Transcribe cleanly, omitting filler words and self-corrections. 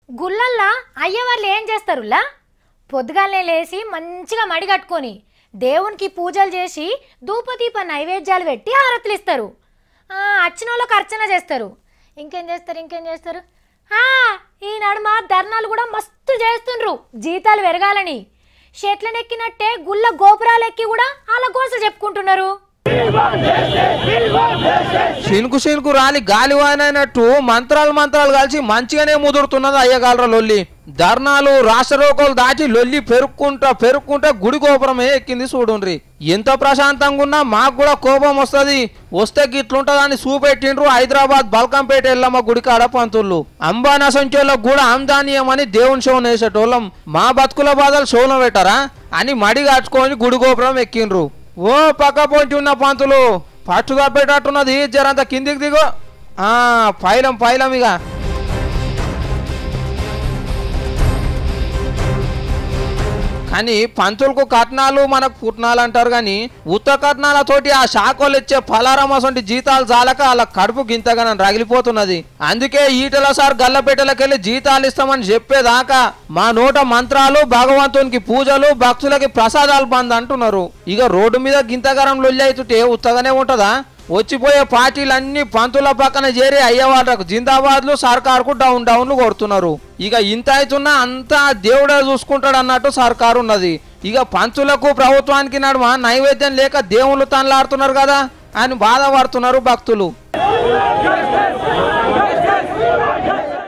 గుళ్ళల్లా అయ్యవాళ్ళు ఏం చేస్తారులా? పొద్దుగాలనే లేచి మంచిగా మడిగట్టుకొని దేవునికి పూజలు చేసి ధూపదీప నైవేద్యాలు పెట్టి హారతులు ఇస్తారు. వచ్చిన వాళ్ళకి అర్చన చేస్తారు. ఇంకేం చేస్తారు? ఈ నడుమ ధర్నాలు కూడా మస్తు చేస్తుండ్రు జీతాలు పెరగాలని. చెట్లనెక్కినట్టే గుళ్ళ గోపురాలు ఎక్కి కూడా అలా గోస చెప్పుకుంటున్నారు. శినుకు రాలి గాలివానట్టు మంత్రాలు కలిసి మంచిగానే ముదురుతున్నది అయ్యగాలర లొల్లి. ధర్నాలు రాష్ట్రరోకోలు దాటి లొల్లి పెరుక్కుంటా గుడి గోపురమే ఎక్కింది చూడుండ్రి. ఎంత ప్రశాంతంగా ఉన్నా మాకు కూడా కోపం వస్తుంది. వస్తే గిట్లుంటదని చూపెట్టిండ్రు హైదరాబాద్ బల్కంపేట ఎల్లమ్మ గుడికాడ పంతుళ్ళు. అంబానా సంఖ్యలో కూడా ఆమ్దానీయం అని దేవుని షోను వేసేటోళ్ళం. మా బతుకుల బాధలు షోలో పెట్టారా అని మడి కట్టుకొని గుడి గోపురం ఎక్కిండ్రు. ఓ పక్క పోంచి ఉన్న పంతులు పట్టు తప్పేటట్టున్నది, జరంత కిందికి దిగో. పైలం ఇక కానీ పంతులకు కట్నాలు మనకు పుట్నాలు అంటారు. కానీ ఉత్త కట్నాలతోటి ఆ శాఖలు ఇచ్చే పలారమసంటి జీతాలు చాలక అలా కడుపు గింతగా రగిలిపోతున్నది. అందుకే ఈటల సార్ గల్లపేటలకెళ్ళి జీతాలు ఇస్తామని చెప్పేదాకా మా నోట మంత్రాలు, భగవంతునికి పూజలు, భక్తులకి ప్రసాదాలు బంద్ అంటున్నారు. ఇక రోడ్డు మీద గింతగరం లొల్లి అవుతుంటే ఉత్తగానే ఉంటదా? వచ్చిపోయే పార్టీలన్నీ పంతుల పక్కన చేరి అయ్యేవాళ్ళకు జిందాబాద్లు, సర్కారుకు డౌన్లు కొడుతున్నారు. ఇక ఇంత అవుతున్నా అంతా దేవుడే చూసుకుంటాడు అన్నట్టు సర్కారు ఉన్నది. ఇక పంతులకు ప్రభుత్వానికి నడుమ నైవేద్యం లేక దేవుళ్ళు తనలాడుతున్నారు కదా అని బాధపడుతున్నారు భక్తులు.